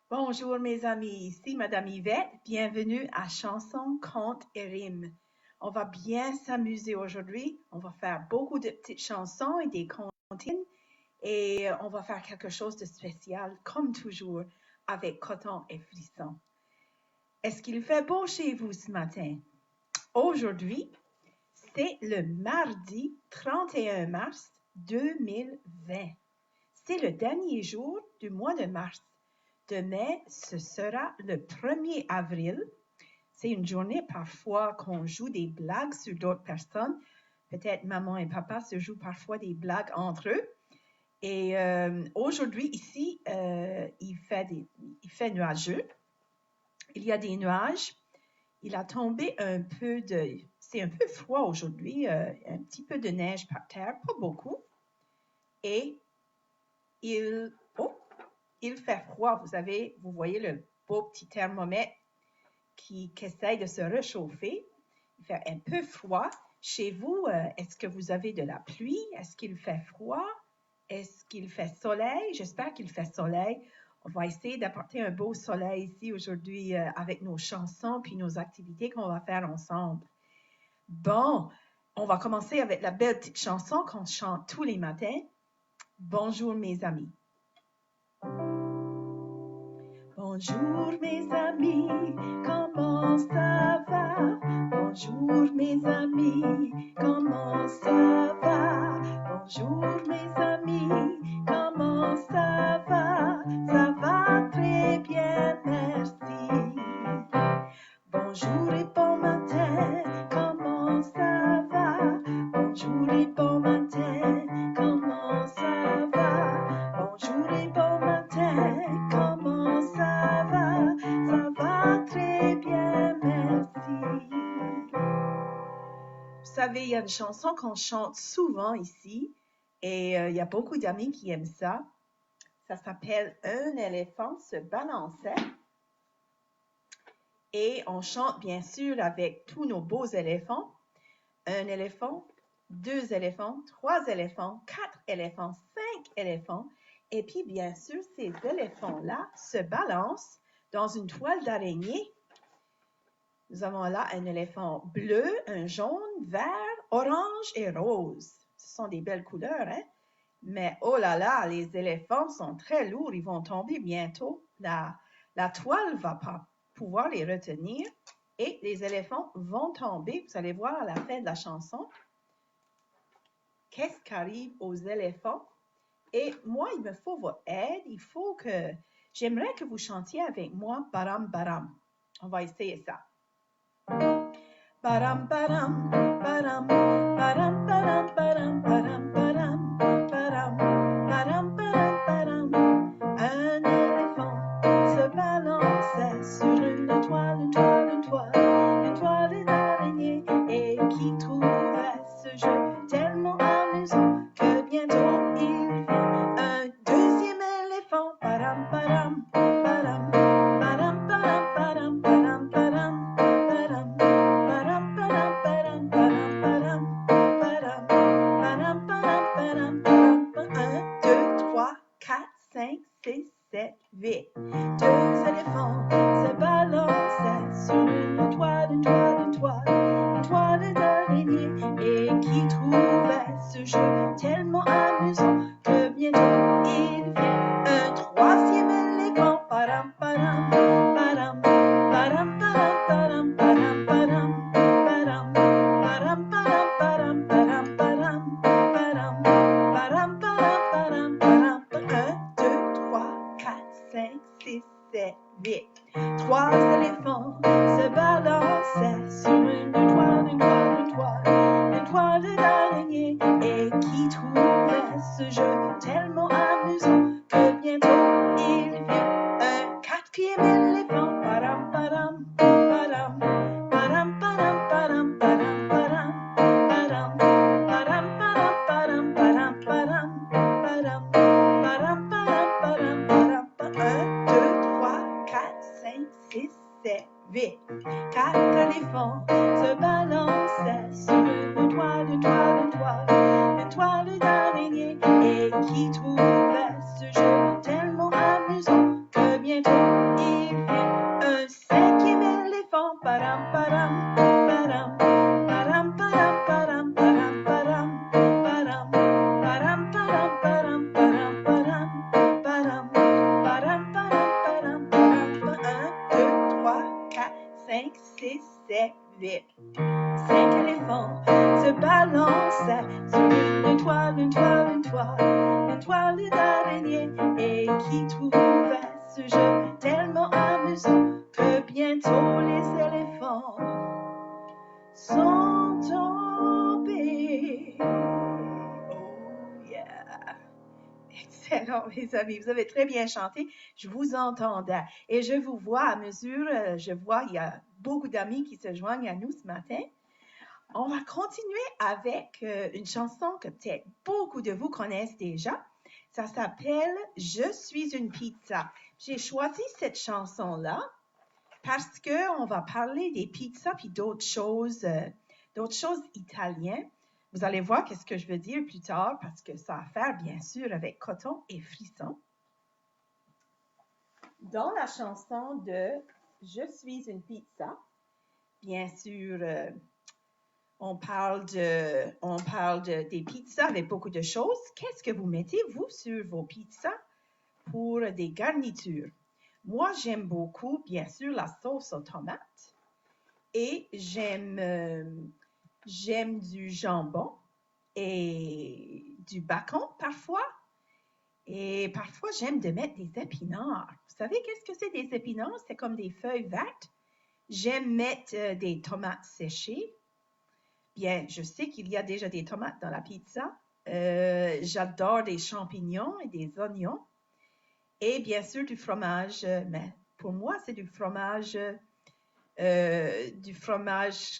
Bonjour mes amis, ici Madame Yvette, bienvenue à Chansons, Contes et Rimes. On va bien s'amuser aujourd'hui, on va faire beaucoup de petites chansons et des comptines et on va faire quelque chose de spécial comme toujours avec coton et frisson. Est-ce qu'il fait beau chez vous ce matin? Aujourd'hui, c'est le mardi 31 mars 2020. C'est le dernier jour du mois de mars. Demain, ce sera le 1er avril. C'est une journée parfois qu'on joue des blagues sur d'autres personnes. Peut-être maman et papa se jouent parfois des blagues entre eux. Et aujourd'hui, ici, il fait nuageux. Il y a des nuages. Il a tombé c'est un peu froid aujourd'hui, un petit peu de neige par terre, pas beaucoup. Et il fait froid. Vous voyez le beau petit thermomètre qui essaye de se réchauffer. Il fait un peu froid. Chez vous, est-ce que vous avez de la pluie? Est-ce qu'il fait froid? Est-ce qu'il fait soleil? J'espère qu'il fait soleil. On va essayer d'apporter un beau soleil ici aujourd'hui avec nos chansons puis nos activités qu'on va faire ensemble. Bon, on va commencer avec la belle petite chanson qu'on chante tous les matins. Bonjour mes amis. Bonjour mes amis, comment ça va? Bonjour mes amis, comment ça va? Bonjour mes amis, comment ça va? Ça va très bien, merci. Bonjour et bon matin, comment ça va? Bonjour et bon matin, comment ça va? Bonjour et bon matin, comment ça va? Ça va très bien, merci. Vous savez, il y a une chanson qu'on chante souvent ici et il y a beaucoup d'amis qui aiment ça. Ça s'appelle « Un éléphant se balançait ». Et on chante bien sûr avec tous nos beaux éléphants. Un éléphant, 2 éléphants, 3 éléphants, 4 éléphants, 5 éléphants. Et puis bien sûr, ces éléphants-là se balancent dans une toile d'araignée. Nous avons là un éléphant bleu, un jaune, vert, orange et rose. Ce sont des belles couleurs, hein? Mais oh là là, les éléphants sont très lourds, ils vont tomber bientôt. La toile ne va pas pouvoir les retenir et les éléphants vont tomber. Vous allez voir à la fin de la chanson qu'est-ce qui arrive aux éléphants. Et moi, il me faut votre aide. J'aimerais que vous chantiez avec moi « Baram Baram ». On va essayer ça. Baram Baram, Baram, Baram Baram, Baram, Baram, Baram, Baram, Baram, Baram, Baram. Un éléphant se balançait sur une toile d'araignée et qui trouvait ce jeu tellement amusant que bientôt il vit un deuxième éléphant. Baram, baram, baram, baram, baram, baram, baram, baram, baram, baram, baram, baram, baram, baram, baram, baram, baram, baram, baram. 1, 2, 3, 4, 5, 6, 7, 8. Deux éléphants se balançaient sur une toile d'araignée et qui trouvait ce jeu tellement amusant que bientôt il vient un troisième éléphant. Param, param, param, param, param, param, param, param, param, param, param, param, param, param, param, param, param, param, param, param. 1, 2, 3, 4, 5, 6, 7, 8. Trois éléphants se balançaient sur une toile d'araignée et qui trouvait ce jeu tellement amusant que bientôt il vit un quatrième éléphant. Param, param, param, param, param, param, param, param, param, param, param, param, param, param, param, param, param, param, param. 1, 2, 3, 4, 5, 6, 7, 8. 4 éléphants se balançaient sur une toile d'araignée et qui trouvait ce jeu tellement amusant que bientôt glissait vite. 5 éléphants se balançaient sur une toile, une toile, une toile, une toile d'araignée, et qui trouvait ce jeu tellement amusant que bientôt les éléphants sont tombés. Oh yeah! Excellent, mes amis. Vous avez très bien chanté. Je vous entendais. Et je vous vois à mesure, je vois, il y a beaucoup d'amis qui se joignent à nous ce matin. On va continuer avec une chanson que peut-être beaucoup de vous connaissent déjà. Ça s'appelle « Je suis une pizza ». J'ai choisi cette chanson-là parce qu'on va parler des pizzas puis d'autres choses italiennes. Vous allez voir qu'est-ce que je veux dire plus tard parce que ça a à faire, bien sûr, avec coton et frisson. Dans la chanson de « Je suis une pizza », bien sûr, on parle des pizzas avec beaucoup de choses. Qu'est-ce que vous mettez, vous, sur vos pizzas pour des garnitures? Moi, j'aime beaucoup, bien sûr, la sauce aux tomates et j'aime du jambon et du bacon parfois. Et parfois, j'aime de mettre des épinards. Vous savez qu'est-ce que c'est des épinards? C'est comme des feuilles vertes. J'aime mettre des tomates séchées. Bien, je sais qu'il y a déjà des tomates dans la pizza. J'adore des champignons et des oignons. Et bien sûr, du fromage. Mais pour moi, c'est du fromage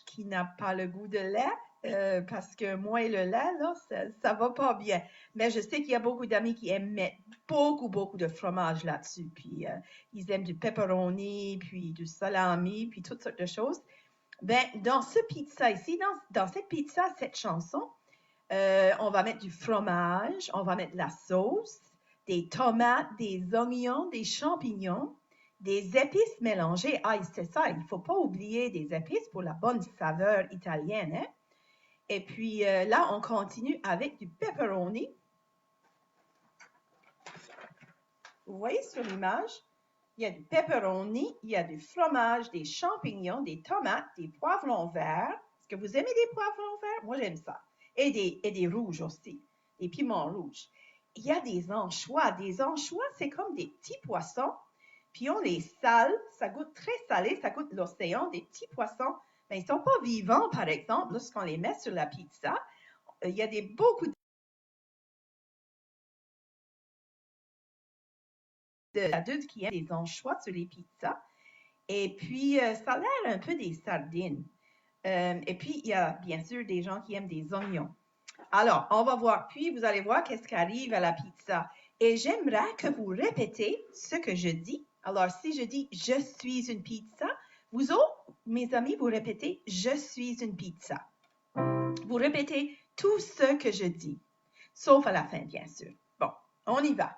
qui n'a pas le goût de lait. Parce que moi et le lait, là, ça va pas bien. Mais je sais qu'il y a beaucoup d'amis qui aiment mettre beaucoup de fromage là-dessus. Puis, ils aiment du pepperoni, puis du salami, puis toutes sortes de choses. Ben, dans ce pizza ici, dans cette pizza, cette chanson, on va mettre du fromage, on va mettre de la sauce, des tomates, des oignons, des champignons, des épices mélangées. Ah, c'est ça, il ne faut pas oublier des épices pour la bonne saveur italienne. Hein? Et puis là, on continue avec du pepperoni. Vous voyez sur l'image? Il y a du pepperoni, il y a du fromage, des champignons, des tomates, des poivrons verts. Est-ce que vous aimez des poivrons verts? Moi, j'aime ça. Et des rouges aussi, des piments rouges. Il y a des anchois. Des anchois, c'est comme des petits poissons. Puis on les sale. Ça goûte très salé. Ça goûte l'océan. Des petits poissons. Mais ils ne sont pas vivants, par exemple, lorsqu'on les met sur la pizza. Il y a beaucoup d'adultes qui aiment des anchois sur les pizzas. Et puis, ça a l'air un peu des sardines. Et puis, il y a bien sûr des gens qui aiment des oignons. Alors, on va voir. Puis, vous allez voir qu'est-ce qui arrive à la pizza. Et j'aimerais que vous répétez ce que je dis. Alors, si je dis « je suis une pizza », vous autres, mes amis, vous répétez « je suis une pizza ». Vous répétez tout ce que je dis, sauf à la fin, bien sûr. Bon, on y va.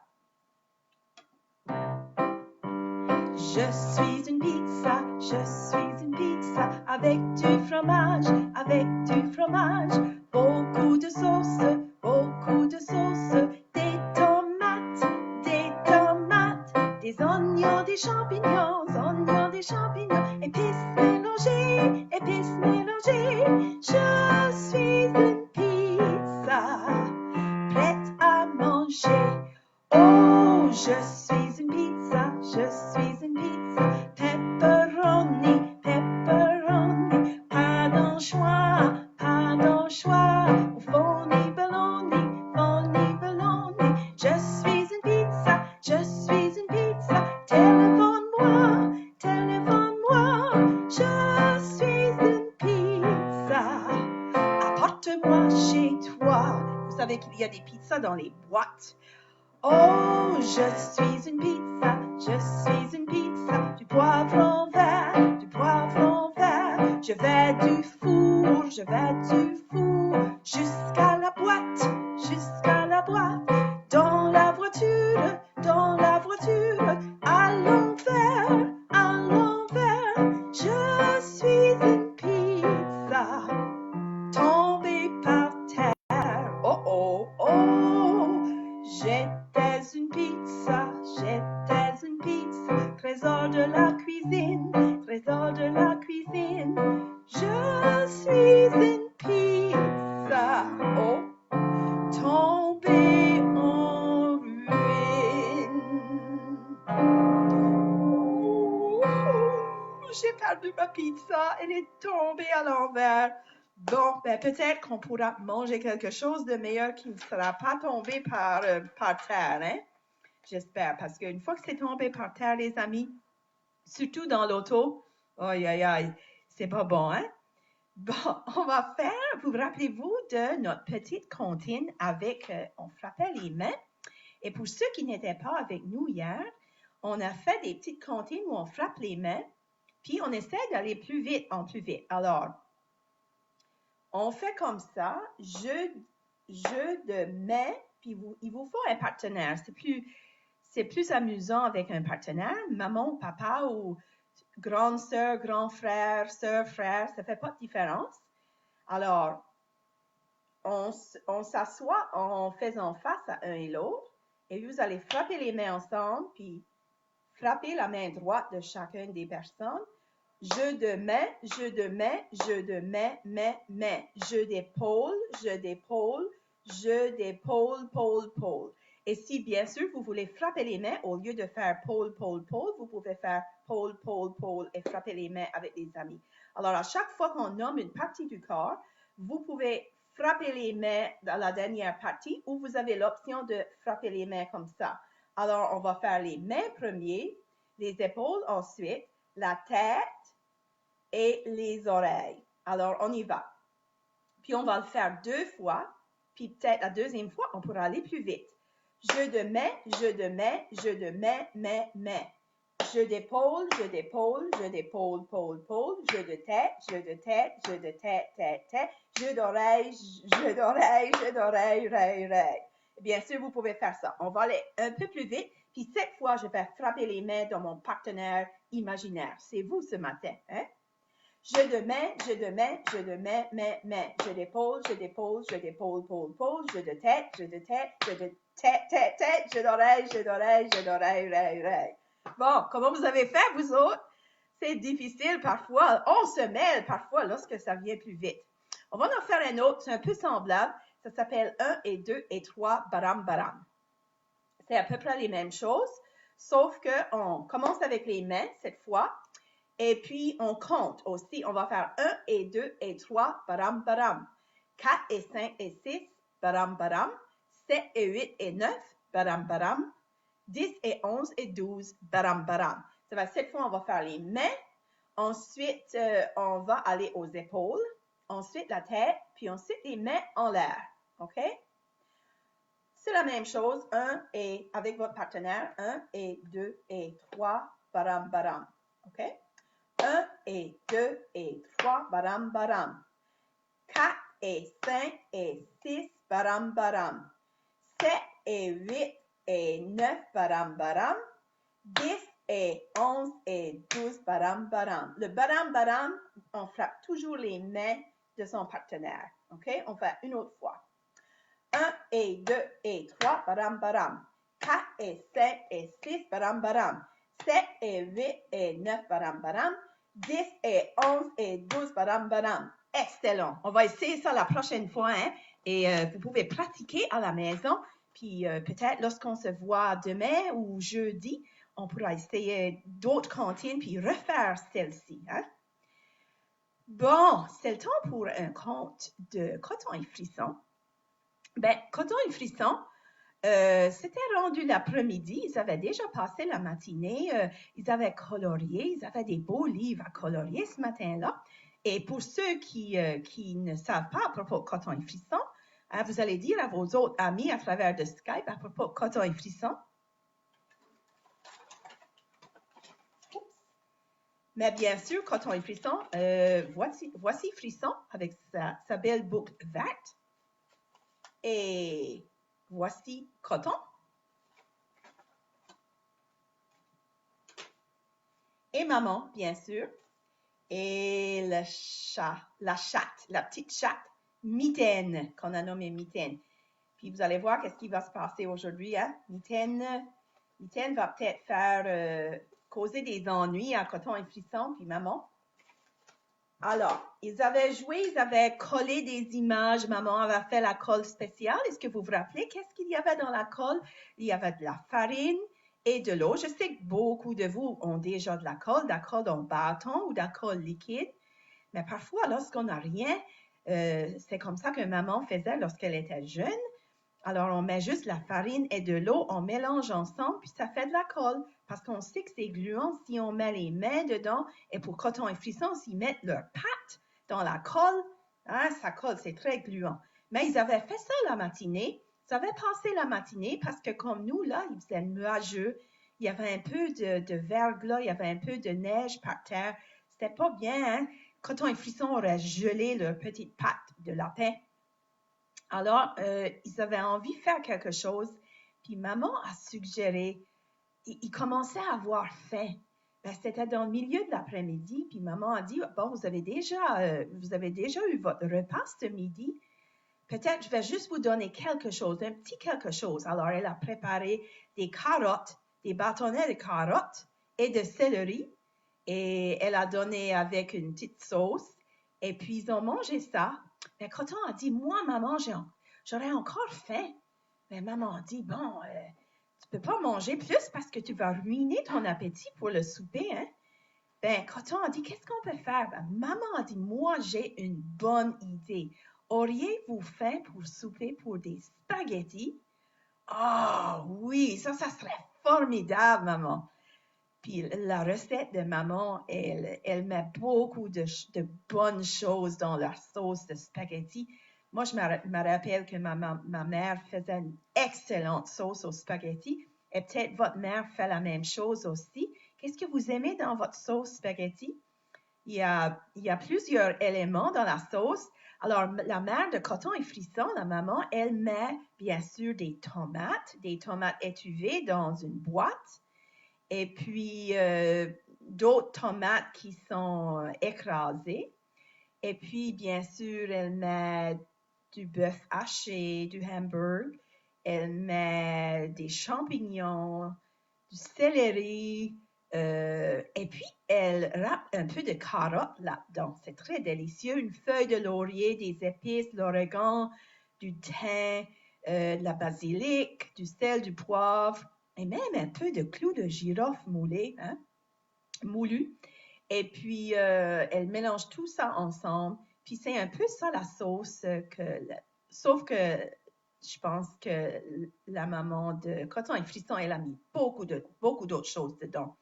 Je suis une pizza, avec du fromage, beaucoup de sauce, des tomates, des oignons, des champignons, épices mélangées, je suis une pizza, prête à manger. Oh, je suis une pizza, pepperoni, pas d'anchois, ou phony baloney, je suis une pizza, téléphone-moi, je suis une pizza, apporte-moi chez toi. Vous savez qu'il y a des pizzas dans les boîtes. Oh, je suis une pizza, du poivron vert, je vais du four, jusqu'à la boîte, dans la voiture, à l'envers, je suis une pizza, tombée par terre, oh, j'étais une pizza, trésor de la cuisine, j'ai perdu ma pizza, elle est tombée à l'envers. Bon, ben peut-être qu'on pourra manger quelque chose de meilleur qui ne sera pas tombé par terre, hein? J'espère, parce qu'une fois que c'est tombé par terre, les amis, surtout dans l'auto, aïe, aïe, aïe, c'est pas bon, hein? Bon, on va faire, vous rappelez-vous de notre petite comptine avec, on frappait les mains. Et pour ceux qui n'étaient pas avec nous hier, on a fait des petites comptines où on frappe les mains, puis on essaie d'aller plus vite en plus vite. Alors, on fait comme ça, jeu de main, puis il vous faut un partenaire. C'est plus amusant avec un partenaire, maman, papa ou grande sœur, grand frère, sœur, frère, ça ne fait pas de différence. Alors, on s'assoit en faisant face à un et l'autre et vous allez frapper les mains ensemble, puis frapper la main droite de chacune des personnes. Jeu de main, jeu de main, jeu de main, main, main. Jeu d'épaule, jeu d'épaule, jeu d'épaule, pôle, pôle. Et si, bien sûr, vous voulez frapper les mains, au lieu de faire pôle, pôle, pôle, vous pouvez faire pôle, pôle, pôle et frapper les mains avec des amis. Alors, à chaque fois qu'on nomme une partie du corps, vous pouvez frapper les mains dans la dernière partie ou vous avez l'option de frapper les mains comme ça. Alors, on va faire les mains premiers, les épaules ensuite, la tête et les oreilles. Alors, on y va. Puis, on va le faire 2 fois. Puis, peut-être la deuxième fois, on pourra aller plus vite. Jeu de main, jeu de main, jeu de main, main, main. Jeu d'épaule, jeu d'épaule, jeu d'épaule, pôle, pôle. Jeu de tête, jeu de tête, jeu de tête, tête, tête. Jeu d'oreille, jeu d'oreille, jeu d'oreille, oreille, oreille. Bien sûr, vous pouvez faire ça. On va aller un peu plus vite. Puis cette fois, je vais frapper les mains dans mon partenaire imaginaire. C'est vous ce matin, hein? Jeu de main, jeu de main, jeu de main, main, main. Jeu d'épaule, jeu d'épaule, jeu d'épaule, pôle, pôle. Jeu de tête, jeu de tête, jeu de tête, tête, tête. Jeu d'oreille, jeu d'oreille, jeu d'oreille, oreille, oreille. Bon, comment vous avez fait, vous autres? C'est difficile parfois. On se mêle parfois lorsque ça vient plus vite. On va en faire un autre, c'est un peu semblable. Ça s'appelle 1 et 2 et 3, baram, baram. C'est à peu près les mêmes choses, sauf qu'on commence avec les mains cette fois. Et puis, on compte aussi. On va faire 1 et 2 et 3, baram, baram. 4 et 5 et 6, baram, baram. 7 et 8 et 9, baram, baram. 10 et 11 et 12, baram, baram. Ça va, cette fois, on va faire les mains. Ensuite, on va aller aux épaules. Ensuite, la tête. Puis ensuite, les mains en l'air. OK? C'est la même chose. 1 et avec votre partenaire. 1 et 2 et 3, baram, baram. OK? 1 et 2 et 3, baram, baram. 4 et 5 et 6, baram, baram. 7 et 8 et 9, baram, baram. 10 et 11 et 12, baram, baram. Le baram, baram, on frappe toujours les mains de son partenaire. OK? On fait une autre fois. 1 et 2 et 3, baram, baram. 4 et 5 et 6, baram, baram. 7 et 8 et 9, baram, baram. 10 et 11 et 12, baram, baram. Excellent. On va essayer ça la prochaine fois, hein? Et vous pouvez pratiquer à la maison. Puis peut-être lorsqu'on se voit demain ou jeudi, on pourra essayer d'autres comptines puis refaire celle-ci, hein? Bon, c'est le temps pour un conte de Coton et Frisson. Ben, Coton et Frisson, c'était rendu l'après-midi, ils avaient déjà passé la matinée, ils avaient colorié, ils avaient des beaux livres à colorier ce matin-là. Et pour ceux qui ne savent pas à propos de Coton et Frisson, hein, vous allez dire à vos autres amis à travers de Skype à propos de Coton et Frisson. Mais bien sûr, Coton et Frisson, voici Frisson avec sa belle boucle verte. Et voici Coton. Et maman, bien sûr. Et le chat, la chatte, la petite chatte, Mitaine, qu'on a nommée Mitaine. Puis vous allez voir qu'est-ce qui va se passer aujourd'hui. Hein? Mitaine va peut-être faire causer des ennuis à Coton et Frisson, puis maman. Alors, ils avaient joué, ils avaient collé des images. Maman avait fait la colle spéciale. Est-ce que vous vous rappelez qu'est-ce qu'il y avait dans la colle? Il y avait de la farine, et de l'eau. Je sais que beaucoup de vous ont déjà de la colle en bâton ou de la colle liquide, mais parfois, lorsqu'on n'a rien, c'est comme ça que maman faisait lorsqu'elle était jeune. Alors, on met juste la farine et de l'eau, on mélange ensemble, puis ça fait de la colle, parce qu'on sait que c'est gluant si on met les mains dedans. Et pour Coton et Frisson, s'ils mettent leurs pattes dans la colle, hein, ça colle, c'est très gluant. Mais ils avaient fait ça la matinée. Ils avaient passé la matinée parce que comme nous, là, il faisait nuageux. Il y avait un peu de verglas, il y avait un peu de neige par terre. C'était pas bien, hein? Coton et Frisson auraient gelé leurs petites pattes de lapin. Alors, ils avaient envie de faire quelque chose. Puis maman a suggéré, ils commençaient à avoir faim. Ben, c'était dans le milieu de l'après-midi. Puis maman a dit, bon, vous avez déjà eu votre repas ce midi. Peut-être je vais juste vous donner quelque chose, un petit quelque chose. Alors, elle a préparé des carottes, des bâtonnets de carottes et de céleri. Et elle a donné avec une petite sauce. Et puis, ils ont mangé ça. Mais Coton a dit, moi, maman, j'aurais encore faim. Mais maman a dit, bon, tu peux pas manger plus parce que tu vas ruiner ton appétit pour le souper, hein? Ben, Coton a dit, qu'est-ce qu'on peut faire? Ben, maman a dit, moi, j'ai une bonne idée. Auriez-vous faim pour souper pour des spaghettis? Ah oui, ça serait formidable, maman. Puis la recette de maman, elle met beaucoup de bonnes choses dans la sauce de spaghetti. Moi, je me rappelle que ma mère faisait une excellente sauce aux spaghettis. Et peut-être votre mère fait la même chose aussi. Qu'est-ce que vous aimez dans votre sauce spaghetti? Il y a plusieurs éléments dans la sauce. Alors, la mère de Coton et Frisson, la maman, elle met bien sûr des tomates étuvées dans une boîte. Et puis, d'autres tomates qui sont écrasées. Et puis, bien sûr, elle met du bœuf haché, du hamburger. Elle met des champignons, du céleri. Et puis, elle râpe un peu de carottes là-dedans. C'est très délicieux. Une feuille de laurier, des épices, l'origan, du thym, de la basilic, du sel, du poivre et même un peu de clous de girofle moulu. Et puis, elle mélange tout ça ensemble. Puis, c'est un peu ça la sauce. Sauf que je pense que la maman de Coton et Frisson, elle a mis beaucoup d'autres choses dedans.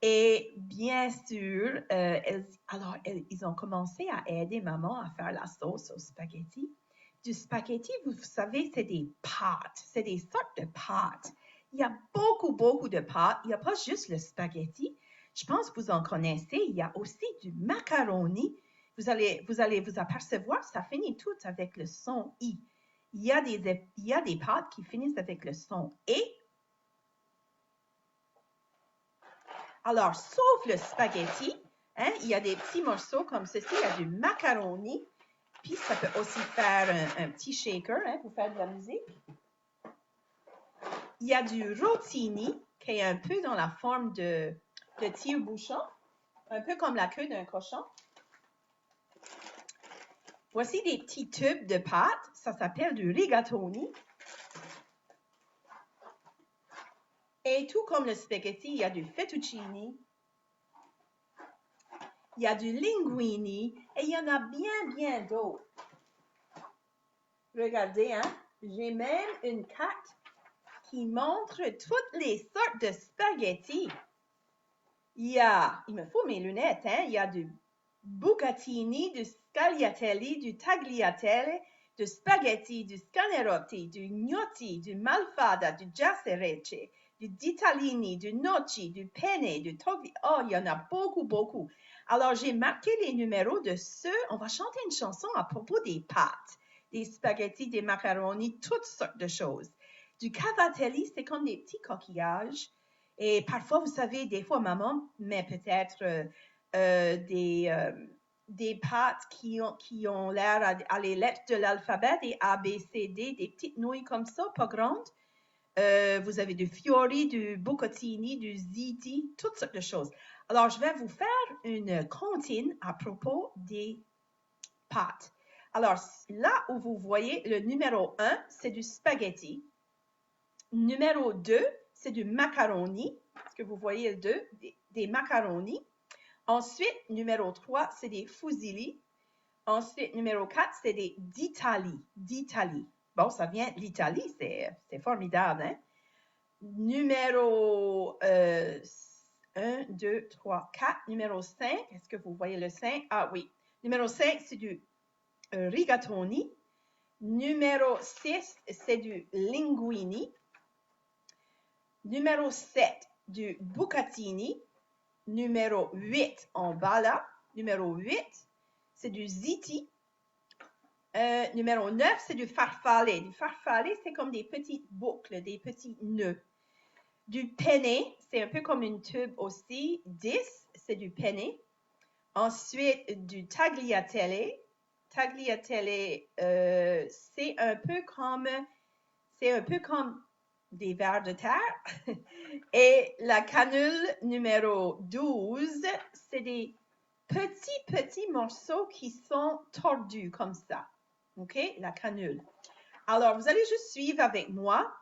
Et bien sûr, ils ont commencé à aider maman à faire la sauce aux spaghettis. Du spaghetti, vous savez, c'est des pâtes. C'est des sortes de pâtes. Il y a beaucoup de pâtes. Il n'y a pas juste le spaghetti. Je pense que vous en connaissez. Il y a aussi du macaroni. Vous allez vous apercevoir, ça finit tout avec le son I. Il y a des pâtes qui finissent avec le son et. Alors, sauf le spaghetti, hein, il y a des petits morceaux comme ceci. Il y a du macaroni. Puis, ça peut aussi faire un petit shaker pour faire de la musique. Il y a du rotini, qui est un peu dans la forme de tire-bouchon, un peu comme la queue d'un cochon. Voici des petits tubes de pâte. Ça s'appelle du rigatoni. Et tout comme le spaghetti, il y a du fettuccine. Il y a du linguini. Et il y en a bien d'autres. Regardez, hein? J'ai même une carte qui montre toutes les sortes de spaghettis. Il me faut mes lunettes, hein? Il y a du bucatini, du scagliatelli, du tagliatelle, du spaghetti, du scanerotti, du gnocchi, du malfada, du giacerece, du ditalini, du gnocchi, du penne, du togli. Oh, il y en a beaucoup. Alors, j'ai marqué les numéros de ceux. On va chanter une chanson à propos des pâtes, des spaghettis, des macaronis, toutes sortes de choses. Du cavatelli, c'est comme des petits coquillages. Et parfois, vous savez, des fois, maman met peut-être des pâtes qui ont l'air à les lettres de l'alphabet, des A, B, C, D, des petites nouilles comme ça, pas grandes. Vous avez du fiori, du bucatini, du ziti, toutes sortes de choses. Alors, je vais vous faire une comptine à propos des pâtes. Alors, là où vous voyez le numéro 1, c'est du spaghetti. Numéro 2, c'est du macaroni. Est-ce que vous voyez le 2? Des macaronis. Ensuite, numéro 3, c'est des fusilli. Ensuite, numéro 4, c'est des d'Italie. Bon, ça vient de l'Italie, c'est formidable, hein? Numéro 1, 2, 3, 4. Numéro 5, est-ce que vous voyez le 5? Ah oui. Numéro 5, c'est du rigatoni. Numéro 6, c'est du linguini. Numéro 7, du bucatini. Numéro 8, en bas là. Numéro 8, c'est du ziti. Numéro 9, c'est du farfalle. Du farfalle, c'est comme des petites boucles, des petits nœuds. Du penne, c'est un peu comme une tube aussi. 10, c'est du penne. Ensuite, du tagliatelle. Tagliatelle, c'est un peu comme des vers de terre. Et la canule numéro 12, c'est des petits morceaux qui sont tordus comme ça. OK? La canule. Alors, vous allez juste suivre avec moi.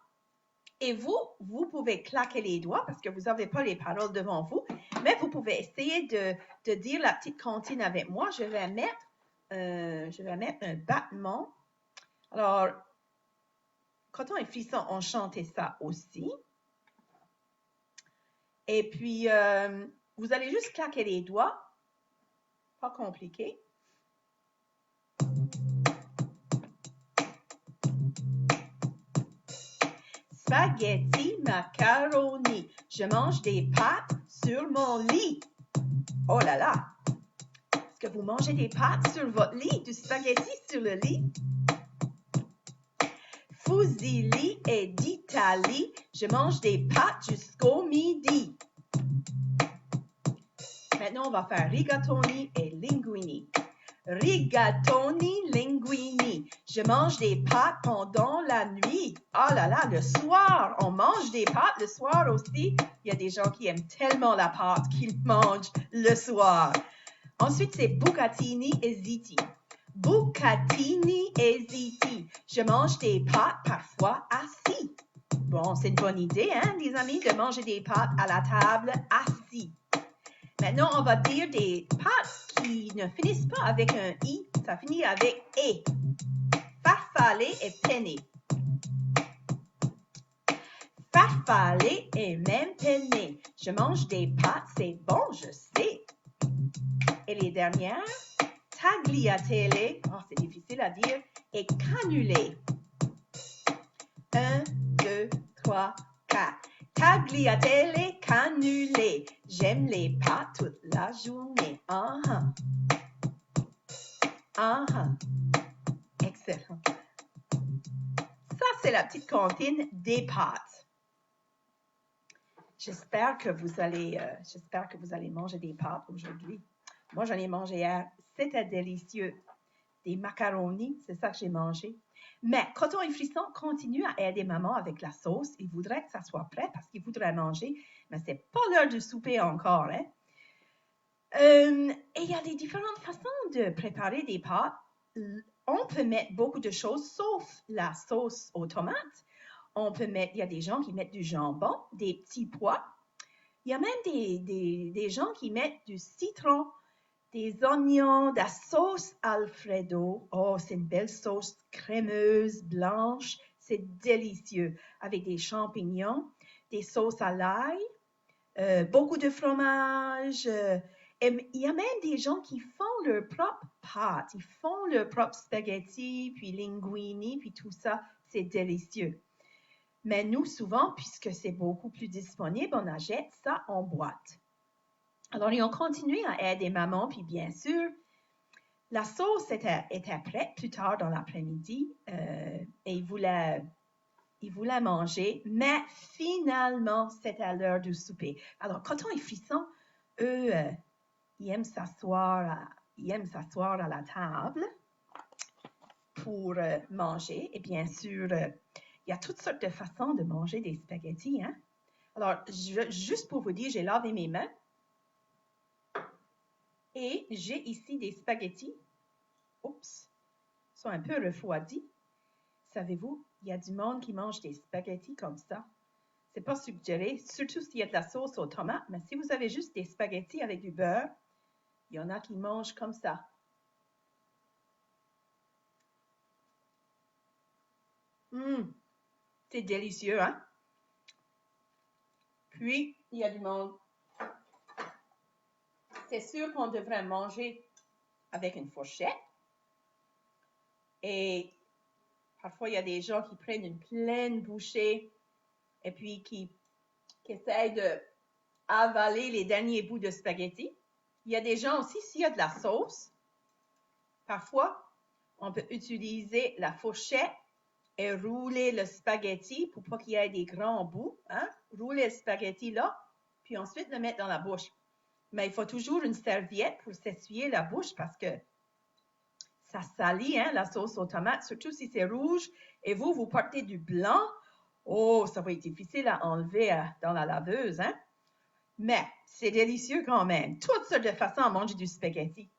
Et vous pouvez claquer les doigts parce que vous n'avez pas les paroles devant vous, mais vous pouvez essayer de dire la petite comptine avec moi. Je vais mettre un battement. Alors, Coton et Frisson ont chanté ça aussi. Et puis, vous allez juste claquer les doigts. Pas compliqué. Spaghetti, macaroni. Je mange des pâtes sur mon lit. Oh là là! Est-ce que vous mangez des pâtes sur votre lit? Du spaghetti sur le lit? Fusilli et d'Italie. Je mange des pâtes jusqu'au midi. Maintenant, on va faire rigatoni et linguini. Rigatoni, linguini. Je mange des pâtes pendant la nuit. Oh là là, le soir, on mange des pâtes le soir aussi. Il y a des gens qui aiment tellement la pâte qu'ils mangent le soir. Ensuite, c'est bucatini et ziti. Bucatini et ziti. Je mange des pâtes parfois assis. Bon, c'est une bonne idée, hein, les amis, de manger des pâtes à la table assis. Maintenant, on va dire des pâtes qui ne finissent pas avec un i, ça finit avec e. Farfalle et penne. Farfalle et même penne. Je mange des pâtes, c'est bon, je sais. Et les dernières, tagliatelle, oh, c'est difficile à dire, et cannulé. 1, 2, 3, 4. Tagliatelle, cannulé. J'aime les pâtes toute la journée. Excellent. Ça, c'est la petite comptine des pâtes. J'espère que vous allez manger des pâtes aujourd'hui. Moi, j'en ai mangé hier. C'était délicieux. Des macaronis, c'est ça que j'ai mangé. Mais Coton et Frisson continuent à aider maman avec la sauce. Ils voudraient que ça soit prêt parce qu'ils voudraient manger, mais ce n'est pas l'heure du souper encore. Hein? Et il y a des différentes façons de préparer des pâtes. On peut mettre beaucoup de choses, sauf la sauce aux tomates. Il y a des gens qui mettent du jambon, des petits pois. Il y a même des gens qui mettent du citron, des oignons, de la sauce Alfredo. Oh, c'est une belle sauce crémeuse, blanche. C'est délicieux. Avec des champignons, des sauces à l'ail, beaucoup de fromage. Et il y a même des gens qui font leur propre pâte. Ils font leur propre spaghetti, puis linguini, puis tout ça. C'est délicieux. Mais nous, souvent, puisque c'est beaucoup plus disponible, on achète ça en boîte. Alors, ils ont continué à aider maman, puis bien sûr, la sauce était prête plus tard dans l'après-midi et ils voulaient manger, mais finalement, c'était l'heure du souper. Alors, Coton et Frisson, eux, ils aiment s'asseoir à la table pour manger. Et bien sûr, il y a toutes sortes de façons de manger des spaghettis. Hein? Alors, juste pour vous dire, j'ai lavé mes mains. Et j'ai ici des spaghettis. Oups, ils sont un peu refroidis. Savez-vous, il y a du monde qui mange des spaghettis comme ça. C'est pas suggéré, surtout s'il y a de la sauce aux tomates, mais si vous avez juste des spaghettis avec du beurre, il y en a qui mangent comme ça. C'est délicieux, hein? Puis, il y a du monde. C'est sûr qu'on devrait manger avec une fourchette. Et parfois, il y a des gens qui prennent une pleine bouchée et puis qui essayent d'avaler les derniers bouts de spaghetti. Il y a des gens aussi, s'il y a de la sauce, parfois, on peut utiliser la fourchette et rouler le spaghetti pour pas qu'il y ait des grands bouts. Hein? Rouler le spaghetti là, puis ensuite le mettre dans la bouche. Mais il faut toujours une serviette pour s'essuyer la bouche parce que ça salit, hein, la sauce aux tomates, surtout si c'est rouge et vous portez du blanc. Oh, ça va être difficile à enlever dans la laveuse, hein? Mais c'est délicieux quand même. Toutes sortes de façons à manger du spaghetti.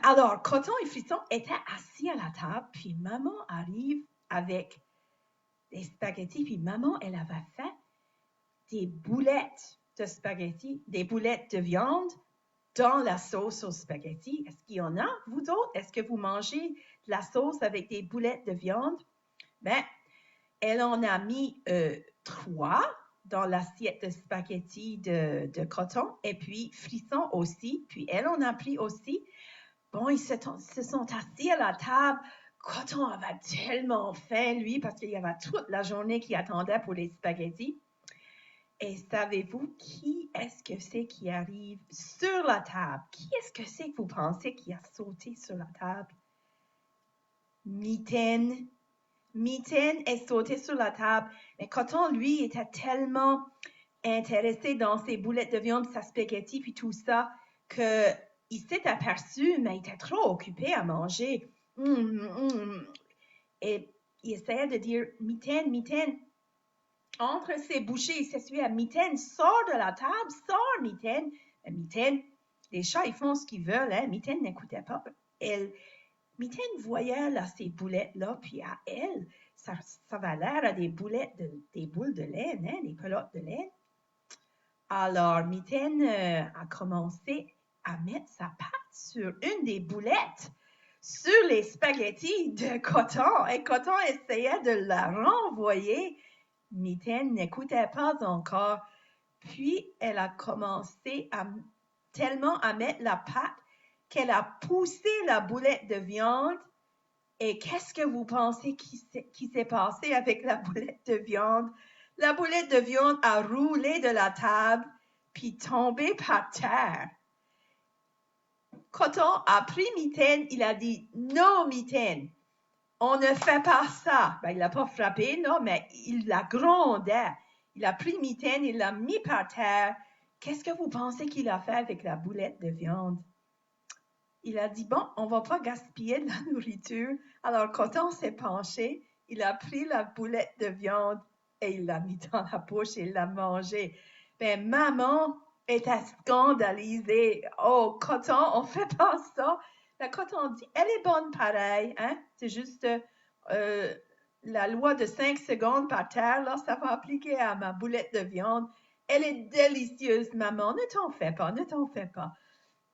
Alors, Coton et Frisson étaient assis à la table, puis maman arrive avec des spaghettis, puis maman, elle avait fait des boulettes de spaghettis, des boulettes de viande dans la sauce aux spaghettis. Est-ce qu'il y en a, vous autres? Est-ce que vous mangez de la sauce avec des boulettes de viande? Ben, elle en a mis 3 dans l'assiette de spaghettis de Coton, et puis Frisson aussi, puis elle en a pris aussi. Bon, ils se sont assis à la table. Coton avait tellement faim, lui, parce qu'il y avait toute la journée qui attendait pour les spaghettis. Et savez-vous qui est-ce que c'est qui arrive sur la table? Qui est-ce que c'est que vous pensez qui a sauté sur la table? Mitaine. Mitaine est sauté sur la table. Mais Coton, lui, était tellement intéressé dans ses boulettes de viande, sa spaghetti, puis tout ça, qu'il s'est aperçu, mais il était trop occupé à manger. Et il essayait de dire, Mitaine, Mitaine. Entre ses bouchées, il s'essuyait à Mitaine, sors de la table, sors, Mitaine. Mitaine, les chats, ils font ce qu'ils veulent, hein. Mitaine n'écoutait pas. Mitaine voyait là, ces boulettes-là, puis à elle, ça avait l'air à des boulettes, des boules de laine, hein, des pelotes de laine. Alors, Mitaine a commencé à mettre sa patte sur une des boulettes, sur les spaghettis de Coton, et Coton essayait de la renvoyer. Mitaine n'écoutait pas encore. Puis, elle a commencé tellement à mettre la patte qu'elle a poussé la boulette de viande. Et qu'est-ce que vous pensez qui s'est passé avec la boulette de viande? La boulette de viande a roulé de la table puis tombé par terre. Coton a pris Mitaine, il a dit « Non, Mitaine, on ne fait pas ça. » Ben, il l'a pas frappé, non, mais il la grondait. Il a pris Mitaine, il l'a mis par terre. Qu'est-ce que vous pensez qu'il a fait avec la boulette de viande? Il a dit, bon, on va pas gaspiller de la nourriture. Alors, Coton s'est penché, il a pris la boulette de viande et il l'a mis dans la bouche et il l'a mangée. Ben, maman était scandalisée. Oh, Coton, on fait pas ça. La Coton dit, elle est bonne pareil, hein? C'est juste la loi de 5 secondes par terre, là, ça va appliquer à ma boulette de viande. Elle est délicieuse, maman. Ne t'en fais pas, ne t'en fais pas.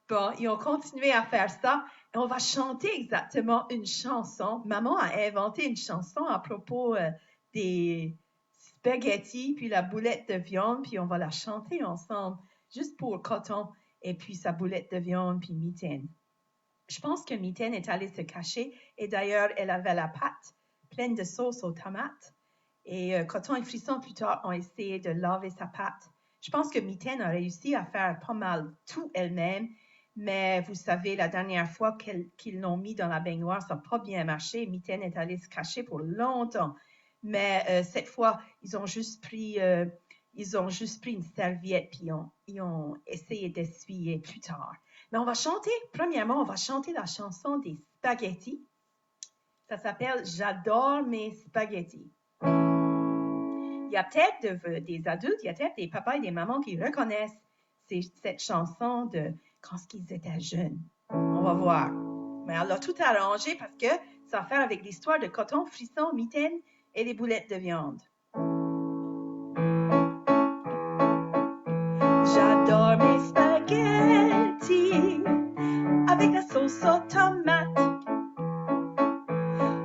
Bon, ils ont continué à faire ça et on va chanter exactement une chanson. Maman a inventé une chanson à propos des spaghettis puis la boulette de viande, puis on va la chanter ensemble, juste pour Coton et puis sa boulette de viande puis Mitaine. Je pense que Mitaine est allée se cacher et d'ailleurs, elle avait la pâte pleine de sauce aux tomates et Coton et Frisson plus tard ont essayé de laver sa pâte. Je pense que Mitaine a réussi à faire pas mal tout elle-même. Mais vous savez, la dernière fois qu'ils l'ont mis dans la baignoire, ça n'a pas bien marché. Mitaine est allée se cacher pour longtemps. Mais cette fois, ils ont juste pris une serviette puis ils ont essayé d'essuyer plus tard. Mais on va chanter, premièrement, on va chanter la chanson des spaghettis. Ça s'appelle « J'adore mes spaghettis ». Il y a peut-être des adultes, il y a peut-être des papas et des mamans qui reconnaissent cette chanson de quand ils étaient jeunes. On va voir. Mais elle a tout arrangé parce que Ça a à faire avec l'histoire de Coton, Frisson, Mitaine et les boulettes de viande. J'adore mes spaghettis avec la sauce aux tomates,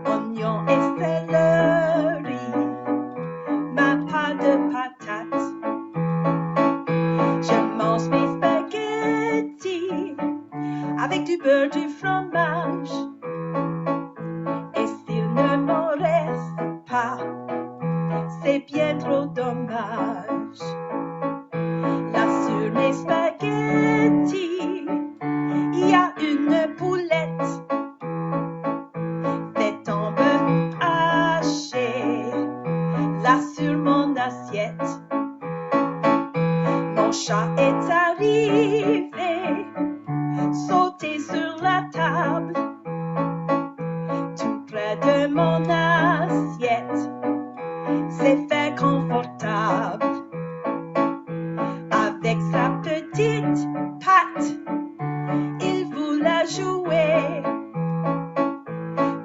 oignons et céleri, ma pâte de patates. Je mange mes spaghettis avec du beurre, du fromage. Et s'il ne m'en reste pas, c'est bien trop dommage. Là sur mes spaghettis, il y a une boulette. Fait en beurre haché, là sur mon assiette. Mon chat est arrivé, sauté sur la table, tout près de mon assiette. C'est fait confortable. Avec sa petite patte, il voulait jouer.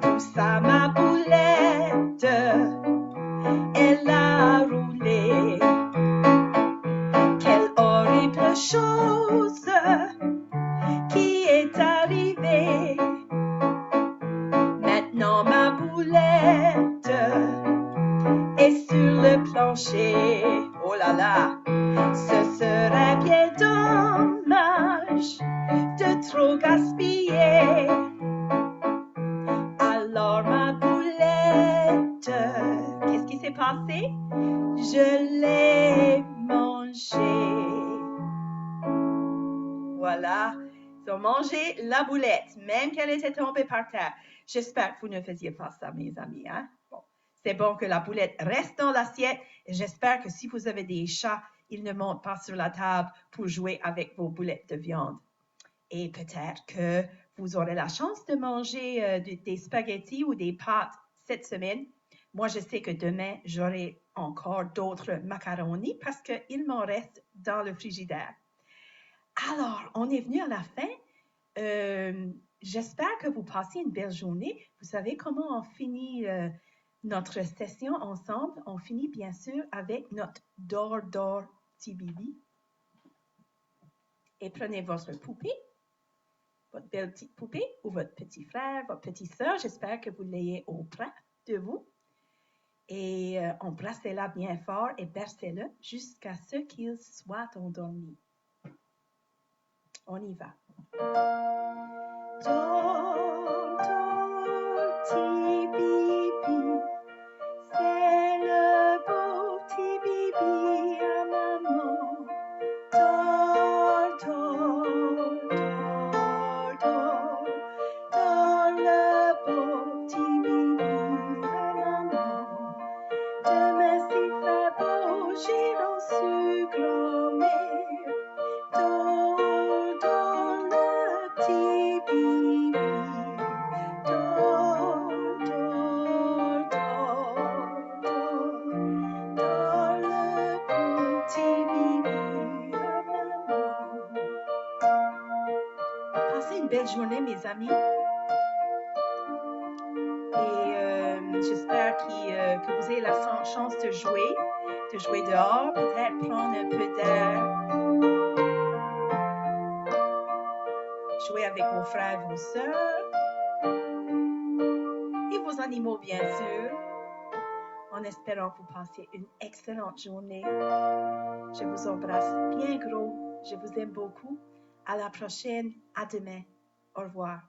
Poussa ma boulette, elle a roulé. Quelle horrible chose qui est arrivée. Maintenant ma boulette est sur le plancher. Oh là là, ce serait bien dommage de trop gaspiller. Alors ma boulette, qu'est-ce qui s'est passé? Je l'ai mangée. Voilà, ils ont mangé la boulette, même qu'elle était tombée par terre. J'espère que vous ne faisiez pas ça, mes amis. Hein? Bon, c'est bon que la boulette reste dans l'assiette. Et j'espère que si vous avez des chats, ils ne montent pas sur la table pour jouer avec vos boulettes de viande. Et peut-être que vous aurez la chance de manger des spaghettis ou des pâtes cette semaine. Moi, je sais que demain, j'aurai encore d'autres macaronis parce qu'il m'en reste dans le frigidaire. Alors, on est venu à la fin. J'espère que vous passez une belle journée. Vous savez comment on finit notre session ensemble? On finit bien sûr avec notre Dor Dor Tibibi. Et prenez votre poupée, votre belle petite poupée ou votre petit frère, votre petite sœur. J'espère que vous l'ayez auprès de vous. Et embrassez-la bien fort et bercez-le jusqu'à ce qu'il soit endormi. On y va. Dor, dor, tibibi, c'est le beau tibibi à maman. Dor, dor, dor, dor, dor, le beau tibibi à maman. Demain s'il fait beau, j'irai sur grand-mère. Dor, dor, le petit bibi. Dor, dor, dor, dor, dor, le petit bibi à maman. Passez une belle journée, mes amis. Et j'espère que vous ayez la chance de jouer dehors, peut-être prendre un peu d'air. Jouer avec vos frères et vos sœurs et vos animaux, bien sûr, en espérant que vous passiez une excellente journée. Je vous embrasse bien gros. Je vous aime beaucoup. À la prochaine. À demain. Au revoir.